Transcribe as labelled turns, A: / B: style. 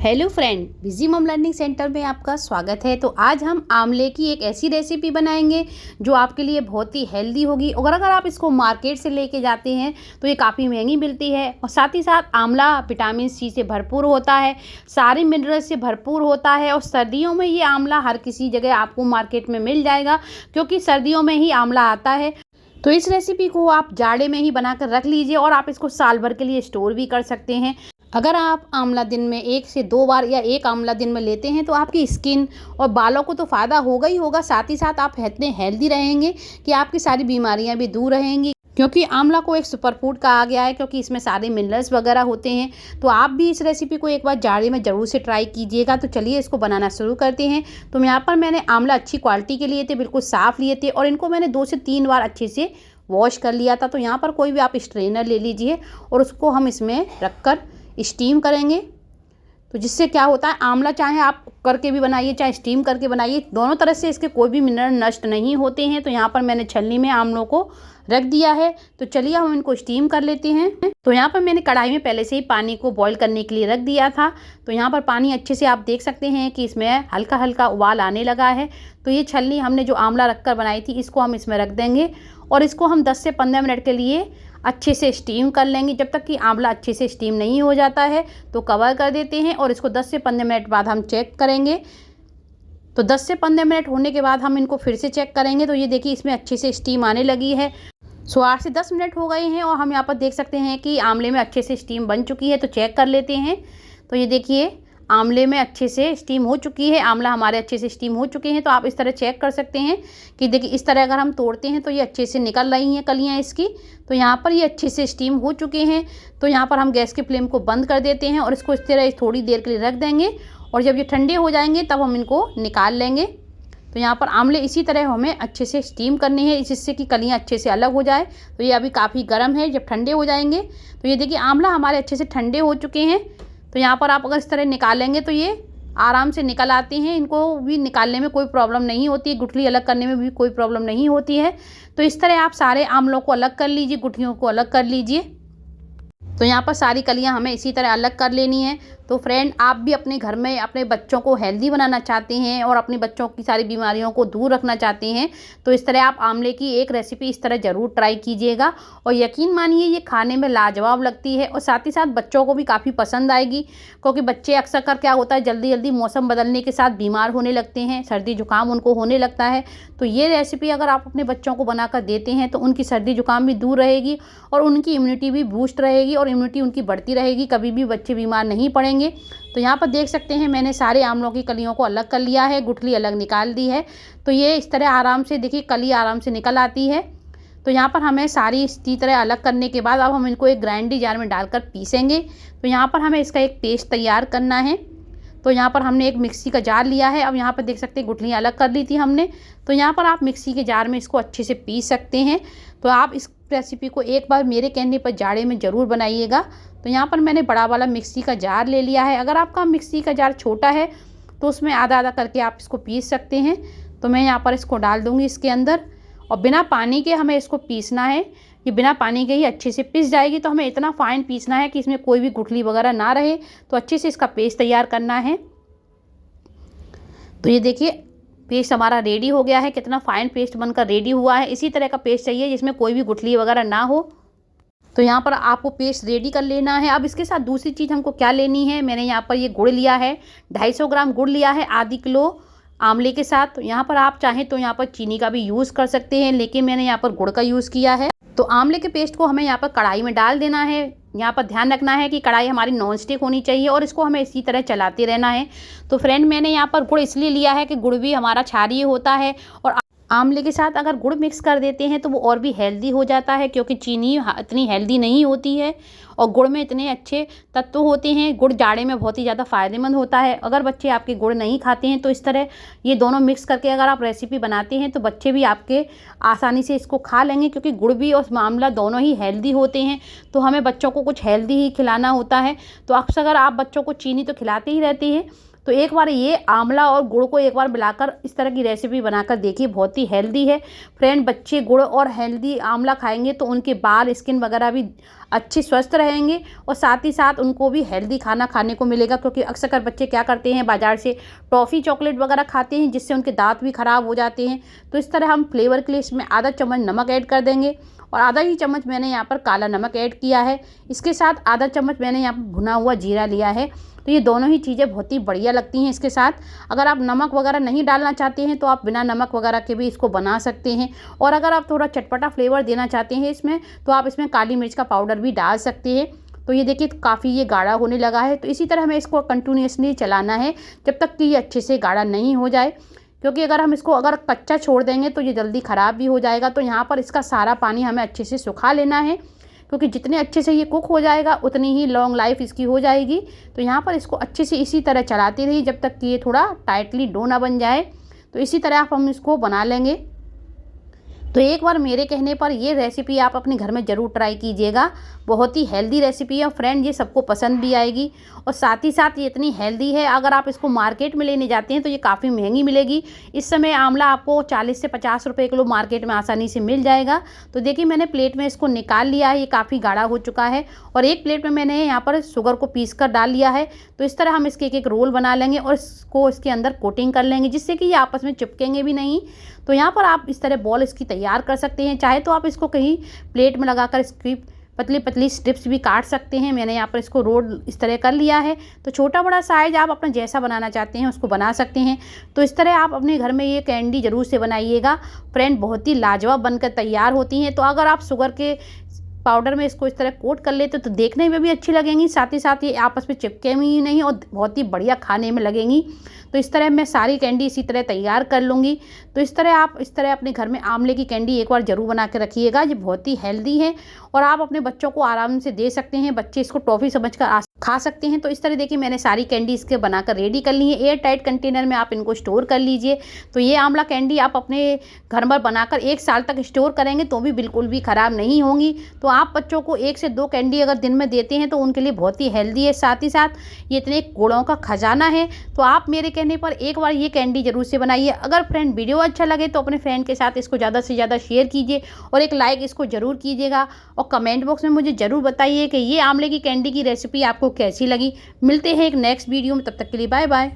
A: Hello friend, busy mom learning centre में आपका स्वागत है। तो आज हम आंवले की एक ऐसी रेसिपी बनाएंगे जो आपके लिए बहुत ही हेल्दी होगी। और अगर आप इसको मार्केट से लेके जाते हैं तो ये काफ़ी महंगी मिलती है। और साथ ही साथ आंवला विटामिन सी से भरपूर होता है, सारे मिनरल से भरपूर होता है। और सर्दियों में ये आंवला हर किसी जगह आपको मार्केट में मिल जाएगा, क्योंकि सर्दियों में ही आंवला आता है। तो इस रेसिपी को आप जाड़े में ही बनाकर रख लीजिए और आप इसको साल भर के लिए स्टोर भी कर सकते हैं। अगर आप आंवला दिन में 1 से 2 बार या एक आंवला दिन में लेते हैं तो आपकी स्किन और बालों को तो फ़ायदा होगा ही होगा, साथ ही साथ आप इतने हेल्दी रहेंगे कि आपकी सारी बीमारियां भी दूर रहेंगी। क्योंकि आंवला को एक सुपर फूड कहा गया है, क्योंकि इसमें सारे मिनरल्स वगैरह होते हैं। तो आप भी इस रेसिपी को एक बार जाड़े में ज़रूर से ट्राई कीजिएगा। तो चलिए इसको बनाना शुरू करते हैं। तो यहाँ पर मैंने आंवला अच्छी क्वालिटी के लिए थे, बिल्कुल साफ़ लिए थे, और इनको मैंने 2 से 3 बार अच्छे से वॉश कर लिया था। तो यहाँ पर कोई भी आप स्ट्रेनर ले लीजिए और उसको हम इसमें रख कर स्टीम करेंगे। तो जिससे क्या होता है, आंवला चाहे आप करके भी बनाइए चाहे स्टीम करके बनाइए, दोनों तरह से इसके कोई भी मिनरल नष्ट नहीं होते हैं। तो यहाँ पर मैंने छलनी में आंवलों को रख दिया है। तो चलिए हम इनको स्टीम कर लेते हैं। तो यहाँ पर मैंने कढ़ाई में पहले से ही पानी को बॉईल करने के लिए रख दिया था। तो यहाँ पर पानी अच्छे से आप देख सकते हैं कि इसमें हल्का हल्का उबाल आने लगा है। तो ये छलनी हमने जो आंवला रख कर बनाई थी, इसको हम इसमें रख देंगे और इसको हम 10 से 15 मिनट के लिए अच्छे से स्टीम कर लेंगे। जब तक कि आंवला अच्छे से स्टीम नहीं हो जाता है तो कवर कर देते हैं और इसको 10 से 15 मिनट बाद हम चेक करेंगे। तो 10 से 15 मिनट होने के बाद हम इनको फिर से चेक करेंगे। तो ये देखिए इसमें अच्छे से स्टीम आने लगी है। 8 से 10 मिनट हो गए हैं और हम यहाँ पर देख सकते हैं कि आंवले में अच्छे से स्टीम बन चुकी है। तो चेक कर लेते हैं। तो ये देखिए आंवले में अच्छे से स्टीम हो चुकी है, आंवला हमारे अच्छे से स्टीम हो चुके हैं। तो आप इस तरह चेक कर सकते हैं कि देखिए इस तरह अगर हम तोड़ते हैं तो ये अच्छे से निकल रही हैं कलियां इसकी। तो यहाँ पर ये अच्छे से स्टीम हो चुके हैं। तो यहाँ पर हम गैस के फ्लेम को बंद कर देते हैं और इसको इस तरह थोड़ी देर के लिए रख देंगे। और जब ये ठंडे हो जाएंगे तब हम इनको निकाल लेंगे। तो यहाँ पर आंवले इसी तरह हमें अच्छे से स्टीम करने हैं, जिससे कि कलियाँ अच्छे से अलग हो जाए। तो ये अभी काफ़ी गर्म है, जब ठंडे हो जाएंगे तो ये देखिए आंवला हमारे अच्छे से ठंडे हो चुके हैं। तो यहाँ पर आप अगर इस तरह निकालेंगे तो ये आराम से निकल आते हैं, इनको भी निकालने में कोई प्रॉब्लम नहीं होती है, गुठली अलग करने में भी कोई प्रॉब्लम नहीं होती है। तो इस तरह आप सारे आंवलों को अलग कर लीजिए, गुठलियों को अलग कर लीजिए। तो यहाँ पर सारी कलियाँ हमें इसी तरह अलग कर लेनी है। तो फ्रेंड, आप भी अपने घर में अपने बच्चों को हेल्दी बनाना चाहते हैं और अपने बच्चों की सारी बीमारियों को दूर रखना चाहते हैं तो इस तरह आप आंवले की एक रेसिपी इस तरह ज़रूर ट्राई कीजिएगा। और यकीन मानिए ये खाने में लाजवाब लगती है और साथ ही साथ बच्चों को भी काफ़ी पसंद आएगी। क्योंकि बच्चे अक्सर कर क्या होता है, जल्दी जल्दी मौसम बदलने के साथ बीमार होने लगते हैं, सर्दी जुकाम उनको होने लगता है। तो ये रेसिपी अगर आप अपने बच्चों को बनाकर देते हैं तो उनकी सर्दी जुकाम भी दूर रहेगी और उनकी इम्यूनिटी भी बूस्ट रहेगी और इम्यूनिटी उनकी बढ़ती रहेगी, कभी भी बच्चे बीमार नहीं पड़ेंगे। तो यहाँ पर देख सकते हैं मैंने सारे आंवलों की कलियों को अलग कर लिया है, गुठली अलग निकाल दी है। तो ये इस तरह आराम से देखिए कली आराम से निकल आती है। तो यहाँ पर हमें सारी इसी तरह अलग करने के बाद अब हम इनको एक ग्राइंडर जार में डालकर पीसेंगे। तो यहाँ पर हमें इसका एक पेस्ट तैयार करना है। तो यहाँ पर हमने एक मिक्सी का जार लिया है। अब यहाँ पर देख सकते हैं गुठलियाँ अलग कर ली थी हमने। तो यहाँ पर आप मिक्सी के जार में इसको अच्छे से पीस सकते हैं। तो आप इस रेसिपी को एक बार मेरे कहने पर जाड़े में ज़रूर बनाइएगा। तो यहाँ पर मैंने बड़ा वाला मिक्सी का जार ले लिया है। अगर आपका मिक्सी का जार छोटा है तो उसमें आधा आधा करके आप इसको पीस सकते हैं। तो मैं यहाँ पर इसको डाल दूँगी इसके अंदर और बिना पानी के हमें इसको पीसना है। ये बिना पानी के ही अच्छे से पिस जाएगी। तो हमें इतना फाइन पीसना है कि इसमें कोई भी गुठली वगैरह ना रहे। तो अच्छे से इसका पेस्ट तैयार करना है। तो ये देखिए पेस्ट हमारा रेडी हो गया है, कितना फाइन पेस्ट बनकर रेडी हुआ है। इसी तरह का पेस्ट चाहिए जिसमें कोई भी गुठली वगैरह ना हो। तो यहाँ पर आपको पेस्ट रेडी कर लेना है। अब इसके साथ दूसरी चीज़ हमको क्या लेनी है, मैंने यहाँ पर ये गुड़ लिया है, 250 ग्राम गुड़ लिया है आधी किलो आंवले के साथ। तो यहाँ पर आप चाहें तो यहाँ पर चीनी का भी यूज़ कर सकते हैं, लेकिन मैंने यहाँ पर गुड़ का यूज़ किया है। तो आंवले के पेस्ट को हमें यहाँ पर कढ़ाई में डाल देना है। यहाँ पर ध्यान रखना है कि कढ़ाई हमारी नॉन स्टिक होनी चाहिए और इसको हमें इसी तरह चलाते रहना है। तो फ्रेंड, मैंने यहाँ पर गुड़ इसलिए लिया है कि गुड़ भी हमारा क्षारीय होता है और आंवले के साथ अगर गुड़ मिक्स कर देते हैं तो वो और भी हेल्दी हो जाता है, क्योंकि चीनी इतनी हेल्दी नहीं होती है और गुड़ में इतने अच्छे तत्व होते हैं। गुड़ जाड़े में बहुत ही ज़्यादा फ़ायदेमंद होता है। अगर बच्चे आपके गुड़ नहीं खाते हैं तो इस तरह ये दोनों मिक्स करके अगर आप रेसिपी बनाते हैं तो बच्चे भी आपके आसानी से इसको खा लेंगे, क्योंकि गुड़ भी और आंवला दोनों ही हेल्दी होते हैं। तो हमें बच्चों को कुछ हेल्दी ही खिलाना होता है। तो अक्सर अगर आप बच्चों को चीनी तो खिलाते ही रहते हैं, तो एक बार ये आंवला और गुड़ को एक बार मिलाकर इस तरह की रेसिपी बनाकर देखिए, बहुत ही हेल्दी है फ्रेंड। बच्चे गुड़ और हेल्दी आंवला खाएंगे तो उनके बाल, स्किन वगैरह भी अच्छे स्वस्थ रहेंगे और साथ ही साथ उनको भी हेल्दी खाना खाने को मिलेगा। क्योंकि अक्सर बच्चे क्या करते हैं, बाज़ार से टॉफ़ी चॉकलेट वगैरह खाते हैं जिससे उनके दांत भी ख़राब हो जाते हैं। तो इस तरह हम फ्लेवर के लिए इसमें आधा चम्मच नमक ऐड कर देंगे और आधा ही चम्मच मैंने यहाँ पर काला नमक ऐड किया है। इसके साथ आधा चम्मच मैंने यहाँ पर भुना हुआ जीरा लिया है। तो ये दोनों ही चीज़ें बहुत ही बढ़िया लगती हैं इसके साथ। अगर आप नमक वगैरह नहीं डालना चाहते हैं तो आप बिना नमक वगैरह के भी इसको बना सकते हैं। और अगर आप थोड़ा चटपटा फ्लेवर देना चाहते हैं इसमें, तो आप इसमें काली मिर्च का पाउडर भी डाल सकते हैं। तो ये देखिए काफ़ी ये गाढ़ा होने लगा है। तो इसी तरह हमें इसको कंटिन्यूसली चलाना है जब तक कि ये अच्छे से गाढ़ा नहीं हो जाए। क्योंकि अगर हम इसको अगर कच्चा छोड़ देंगे तो ये जल्दी ख़राब भी हो जाएगा। तो यहाँ पर इसका सारा पानी हमें अच्छे से सुखा लेना है, क्योंकि जितने अच्छे से ये कुक हो जाएगा उतनी ही लॉन्ग लाइफ इसकी हो जाएगी। तो यहाँ पर इसको अच्छे से इसी तरह चलाते रहिए जब तक कि ये थोड़ा टाइटली डो ना बन जाए। तो इसी तरह आप हम इसको बना लेंगे। तो एक बार मेरे कहने पर ये रेसिपी आप अपने घर में ज़रूर ट्राई कीजिएगा। बहुत ही हेल्दी रेसिपी है फ्रेंड, ये सबको पसंद भी आएगी। और साथ ही साथ ये इतनी हेल्दी है, अगर आप इसको मार्केट में लेने जाते हैं तो ये काफ़ी महंगी मिलेगी। इस समय आंवला आपको 40 से 50 रुपए किलो मार्केट में आसानी से मिल जाएगा। तो देखिए मैंने प्लेट में इसको निकाल लिया है, ये काफ़ी गाढ़ा हो चुका है। और एक प्लेट में मैंने यहाँ पर शुगर को पीस कर डाल लिया है। तो इस तरह हम इसके एक एक रोल बना लेंगे और इसको इसके अंदर कोटिंग कर लेंगे जिससे कि ये आपस में चिपकेंगे भी नहीं। तो यहाँ पर आप इस तरह बॉल इसकी तैयार कर सकते हैं। चाहे तो आप इसको कहीं प्लेट में लगाकर इसकी पतली पतली स्ट्रिप्स भी काट सकते हैं। मैंने यहाँ पर इसको रोल इस तरह कर लिया है। तो छोटा बड़ा साइज आप अपना जैसा बनाना चाहते हैं उसको बना सकते हैं। तो इस तरह आप अपने घर में ये कैंडी ज़रूर से बनाइएगा फ्रेंड, बहुत ही लाजवाब बनकर तैयार होती हैं। तो अगर आप शुगर के पाउडर में इसको इस तरह कोट कर लेते तो देखने में भी अच्छी लगेंगी, साथ ही साथ ये आपस में चिपकेंगी नहीं और बहुत ही बढ़िया खाने में लगेंगी। तो इस तरह मैं सारी कैंडी इसी तरह तैयार कर लूँगी। तो इस तरह आप इस तरह अपने घर में आंवले की कैंडी एक बार ज़रूर बना के रखिएगा। ये बहुत ही हेल्दी है और आप अपने बच्चों को आराम से दे सकते हैं। बच्चे इसको टॉफ़ी समझकर खा सकते हैं। तो इस तरह देखिए मैंने सारी कैंडी इसके बनाकर रेडी कर ली है। एयर टाइट कंटेनर में आप इनको स्टोर कर लीजिए। तो ये आंवला कैंडी आप अपने घर में बनाकर 1 साल तक स्टोर करेंगे तो भी बिल्कुल भी ख़राब नहीं होंगी। तो आप बच्चों को 1 से 2 कैंडी अगर दिन में देते हैं तो उनके लिए बहुत ही हेल्दी है। साथ ही साथ ये इतने गुणों का खजाना है। तो आप मेरे कहने पर एक बार ये कैंडी ज़रूर से बनाइए। अगर फ्रेंड वीडियो अच्छा लगे तो अपने फ्रेंड के साथ इसको ज़्यादा से ज़्यादा शेयर कीजिए और एक लाइक इसको ज़रूर कीजिएगा। और कमेंट बॉक्स में मुझे ज़रूर बताइए कि ये आंवले की कैंडी की रेसिपी आपको कैसी लगी। मिलते हैं एक नेक्स्ट वीडियो में, तब तक के लिए बाय बाय।